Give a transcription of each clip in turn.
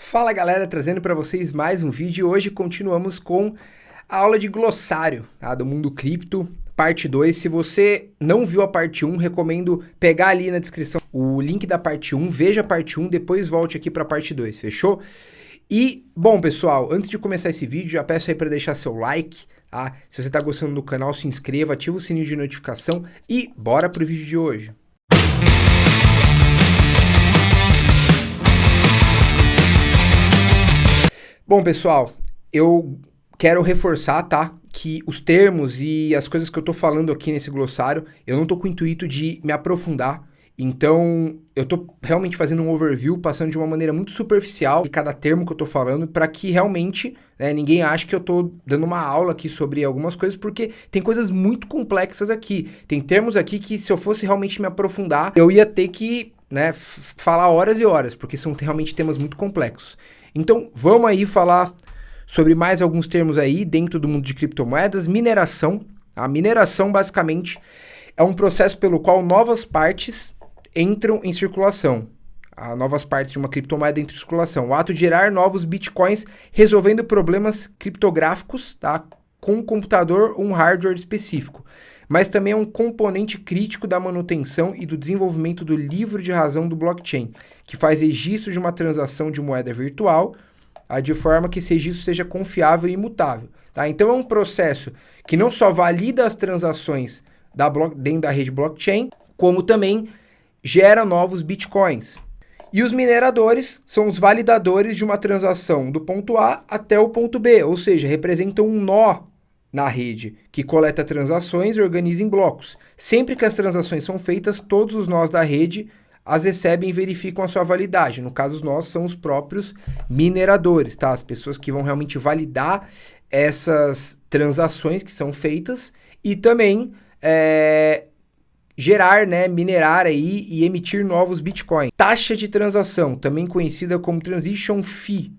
Fala galera, trazendo para vocês mais um vídeo e hoje continuamos com a aula de glossário, tá? Do mundo cripto, parte 2. Se você não viu a parte 1, recomendo pegar ali na descrição o link da parte 1, veja a parte 1, depois volte aqui para a parte 2, fechou? E, bom pessoal, antes de começar esse vídeo, já peço aí para deixar seu like, tá? Se você está gostando do canal, se inscreva, ativa o sininho de notificação e bora pro vídeo de hoje. Bom, pessoal, eu quero reforçar, tá, que os termos e as coisas que eu tô falando aqui nesse glossário, eu não tô com o intuito de me aprofundar, então eu tô realmente fazendo um overview, passando de uma maneira muito superficial de cada termo que eu tô falando, para que realmente, né, ninguém ache que eu tô dando uma aula aqui sobre algumas coisas, porque tem coisas muito complexas aqui, tem termos aqui que se eu fosse realmente me aprofundar, eu ia ter que, né, falar horas e horas, porque são realmente temas muito complexos. Então, vamos aí falar sobre mais alguns termos aí dentro do mundo de criptomoedas. Mineração. A mineração, basicamente, é um processo pelo qual novas partes entram em circulação. Novas partes de uma criptomoeda entram em circulação. O ato de gerar novos bitcoins resolvendo problemas criptográficos, tá, com um computador ou um hardware específico. Mas também é um componente crítico da manutenção e do desenvolvimento do livro de razão do blockchain, que faz registro de uma transação de moeda virtual, de forma que esse registro seja confiável e imutável. Tá? Então é um processo que não só valida as transações dentro da rede blockchain, como também gera novos bitcoins. E os mineradores são os validadores de uma transação do ponto A até o ponto B, ou seja, representam um nó na rede, que coleta transações e organiza em blocos. Sempre que as transações são feitas, todos os nós da rede as recebem e verificam a sua validade. No caso, os nós são os próprios mineradores, tá? As pessoas que vão realmente validar essas transações que são feitas e também gerar, né, minerar aí e emitir novos bitcoins. Taxa de transação, também conhecida como transition fee,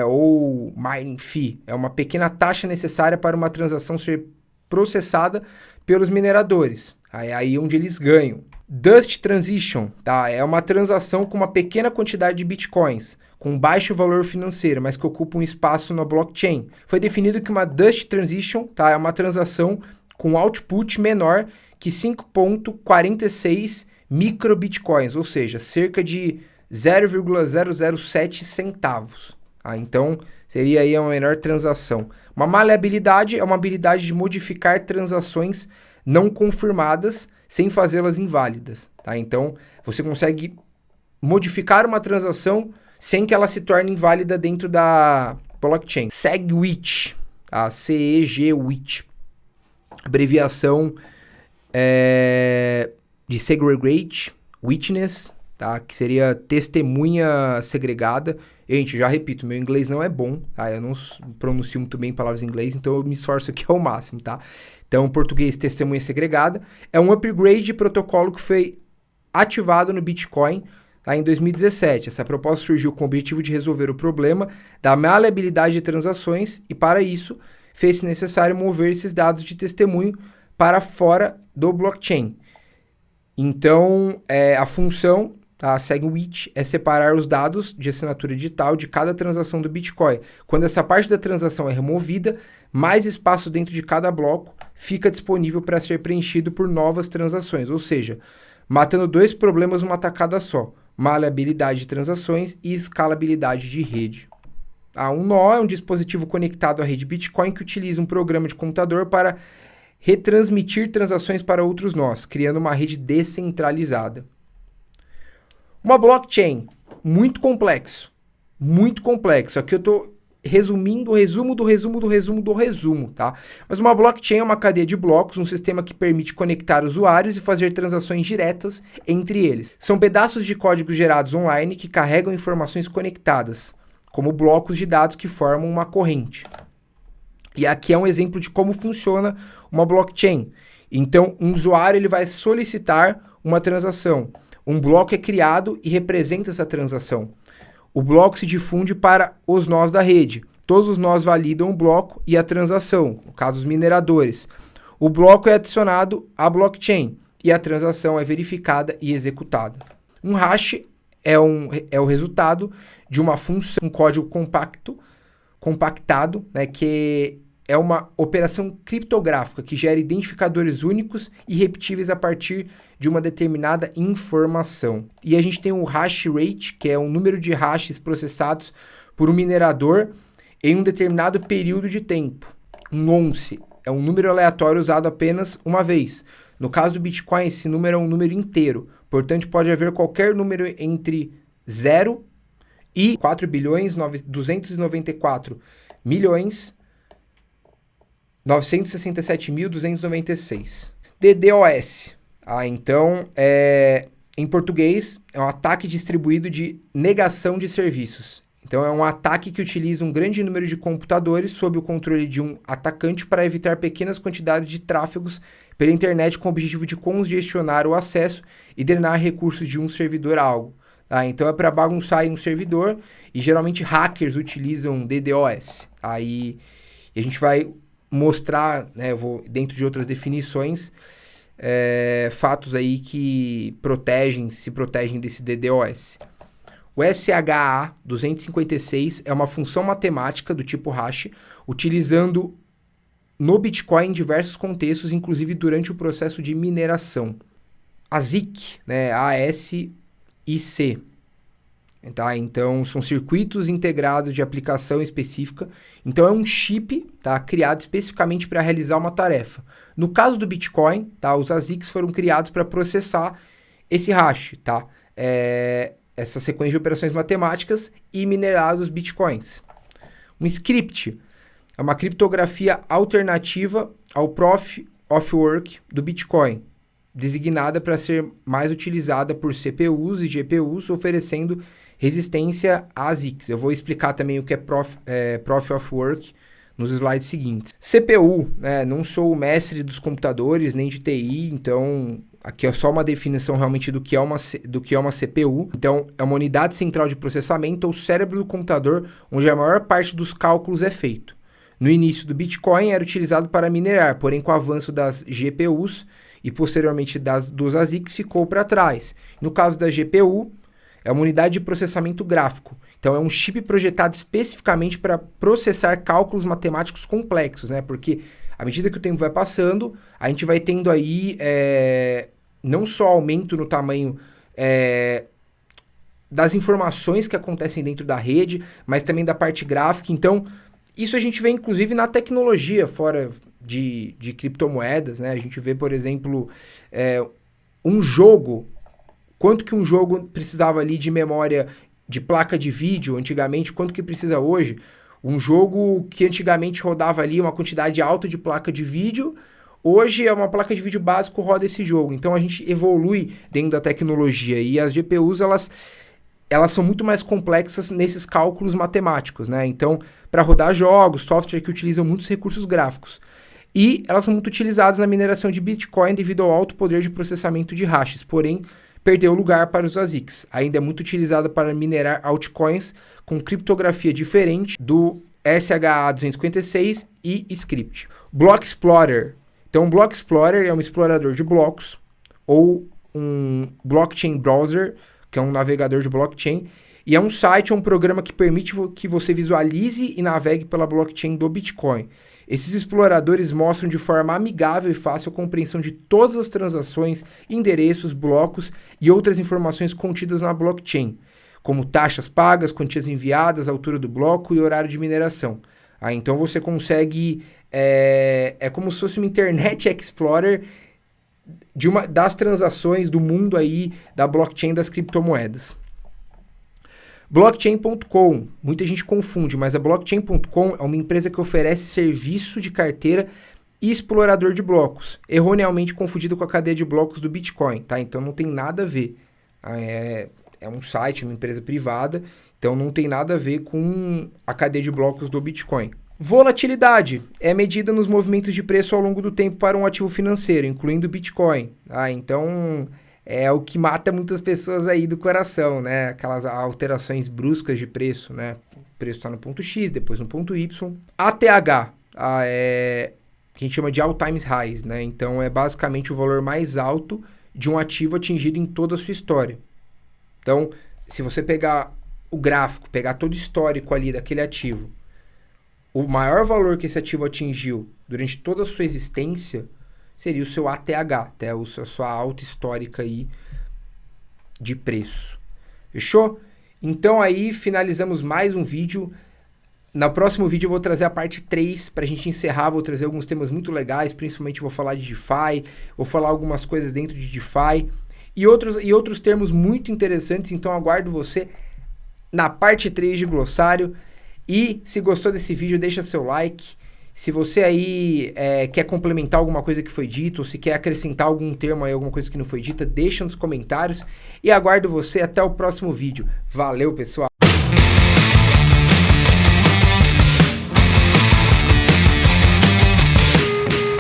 ou mining fee, é uma pequena taxa necessária para uma transação ser processada pelos mineradores. É aí onde eles ganham. Dust transition, tá? É uma transação com uma pequena quantidade de bitcoins, com baixo valor financeiro, mas que ocupa um espaço na blockchain. Foi definido que uma Dust transition, tá, é uma transação com output menor que 5,46 microbitcoins, ou seja, cerca de 0,007 centavos. Então, seria aí a menor transação. Uma maleabilidade é uma habilidade de modificar transações não confirmadas sem fazê-las inválidas. Tá? Então, você consegue modificar uma transação sem que ela se torne inválida dentro da blockchain. SegWit, tá? CEGWit, abreviação de Segregate Witness, tá? Que seria testemunha segregada. Gente, já repito, meu inglês não é bom, tá? Eu não pronuncio muito bem palavras em inglês, então eu me esforço aqui ao máximo, tá? Então, português, testemunha segregada, é um upgrade de protocolo que foi ativado no Bitcoin, tá, em 2017. Essa proposta surgiu com o objetivo de resolver o problema da maleabilidade de transações e, para isso, fez-se necessário mover esses dados de testemunho para fora do blockchain. Então, a função, a SegWit, é separar os dados de assinatura digital de cada transação do Bitcoin. Quando essa parte da transação é removida, mais espaço dentro de cada bloco fica disponível para ser preenchido por novas transações, ou seja, matando dois problemas numa tacada só: maleabilidade de transações e escalabilidade de rede. Um nó é um dispositivo conectado à rede Bitcoin que utiliza um programa de computador para retransmitir transações para outros nós, criando uma rede descentralizada. Uma blockchain, muito complexo, muito complexo. Aqui eu estou resumindo o resumo do resumo, tá? Mas uma blockchain é uma cadeia de blocos, um sistema que permite conectar usuários e fazer transações diretas entre eles. São pedaços de código gerados online que carregam informações conectadas, como blocos de dados que formam uma corrente. E aqui é um exemplo de como funciona uma blockchain. Então, um usuário ele vai solicitar uma transação. Um bloco é criado e representa essa transação. O bloco se difunde para os nós da rede. Todos os nós validam o bloco e a transação, no caso os mineradores. O bloco é adicionado à blockchain e a transação é verificada e executada. Um hash é o resultado de uma função, um código compactado, né, que é uma operação criptográfica que gera identificadores únicos e repetíveis a partir de uma determinada informação. E a gente tem o hash rate, que é o número de hashes processados por um minerador em um determinado período de tempo. Um once é um número aleatório usado apenas uma vez. No caso do Bitcoin, esse número é um número inteiro. Portanto, pode haver qualquer número entre 0 e 4.294.967.296. DDoS. Então, em português, é um ataque distribuído de negação de serviços. Então, é um ataque que utiliza um grande número de computadores sob o controle de um atacante para evitar pequenas quantidades de tráfegos pela internet com o objetivo de congestionar o acesso e drenar recursos de um servidor a algo. Então, é para bagunçar em um servidor e geralmente hackers utilizam DDoS. E a gente vai mostrar, né, eu vou, dentro de outras definições, fatos aí que se protegem desse DDoS. O SHA-256 é uma função matemática do tipo hash, utilizando no Bitcoin em diversos contextos, inclusive durante o processo de mineração. ASIC, né, A-S-I-C. Então, são circuitos integrados de aplicação específica. Então, é um chip, criado especificamente para realizar uma tarefa. No caso do Bitcoin, os ASICs foram criados para processar esse hash, essa sequência de operações matemáticas e minerar os Bitcoins. Um script é uma criptografia alternativa ao Proof of Work do Bitcoin, designada para ser mais utilizada por CPUs e GPUs, oferecendo resistência a ASICs. Eu vou explicar também o que é Proof of Work nos slides seguintes. CPU, né? Não sou o mestre dos computadores, nem de TI, então aqui é só uma definição realmente do que é uma CPU. Então, é uma unidade central de processamento ou cérebro do computador, onde a maior parte dos cálculos é feito. No início do Bitcoin era utilizado para minerar, porém com o avanço das GPUs e posteriormente dos ASICs ficou para trás. No caso da GPU, é uma unidade de processamento gráfico. Então, é um chip projetado especificamente para processar cálculos matemáticos complexos, né? Porque à medida que o tempo vai passando, a gente vai tendo aí não só aumento no tamanho das informações que acontecem dentro da rede, mas também da parte gráfica. Então, isso a gente vê inclusive na tecnologia fora de criptomoedas, né? A gente vê, por exemplo, um jogo. Quanto que um jogo precisava ali de memória de placa de vídeo antigamente, quanto que precisa hoje? Um jogo que antigamente rodava ali uma quantidade alta de placa de vídeo, hoje é uma placa de vídeo básico roda esse jogo. Então a gente evolui dentro da tecnologia e as GPUs elas são muito mais complexas nesses cálculos matemáticos, né? Então, para rodar jogos, software que utilizam muitos recursos gráficos. E elas são muito utilizadas na mineração de Bitcoin devido ao alto poder de processamento de hashes, porém perdeu lugar para os ASICs. Ainda é muito utilizada para minerar altcoins com criptografia diferente do SHA-256 e script. Block Explorer. Então, o Block Explorer é um explorador de blocos ou um blockchain browser, que é um navegador de blockchain, e é um site ou um programa que permite que você visualize e navegue pela blockchain do Bitcoin. Esses exploradores mostram de forma amigável e fácil a compreensão de todas as transações, endereços, blocos e outras informações contidas na blockchain, como taxas pagas, quantias enviadas, altura do bloco e horário de mineração. Então você consegue... É como se fosse uma Internet Explorer das transações do mundo aí da blockchain das criptomoedas. Blockchain.com, muita gente confunde, mas a Blockchain.com é uma empresa que oferece serviço de carteira e explorador de blocos, erroneamente confundido com a cadeia de blocos do Bitcoin, tá? Então não tem nada a ver. É um site, uma empresa privada, então não tem nada a ver com a cadeia de blocos do Bitcoin. Volatilidade é medida nos movimentos de preço ao longo do tempo para um ativo financeiro, incluindo o Bitcoin. Então é o que mata muitas pessoas aí do coração, né? Aquelas alterações bruscas de preço, né? O preço está no ponto X, depois no ponto Y. ATH, que a gente chama de All Time Highs, né? Então é basicamente o valor mais alto de um ativo atingido em toda a sua história. Então, se você pegar o gráfico, pegar todo o histórico ali daquele ativo, o maior valor que esse ativo atingiu durante toda a sua existência seria o seu ATH, até a sua alta histórica aí de preço. Fechou? Então aí finalizamos mais um vídeo. No próximo vídeo eu vou trazer a parte 3 para a gente encerrar, vou trazer alguns temas muito legais, principalmente vou falar de DeFi, vou falar algumas coisas dentro de DeFi e outros termos muito interessantes, então aguardo você na parte 3 de glossário. E se gostou desse vídeo, deixa seu like. Se você aí quer complementar alguma coisa que foi dito, ou se quer acrescentar algum termo aí, alguma coisa que não foi dita, deixa nos comentários. E aguardo você até o próximo vídeo. Valeu, pessoal!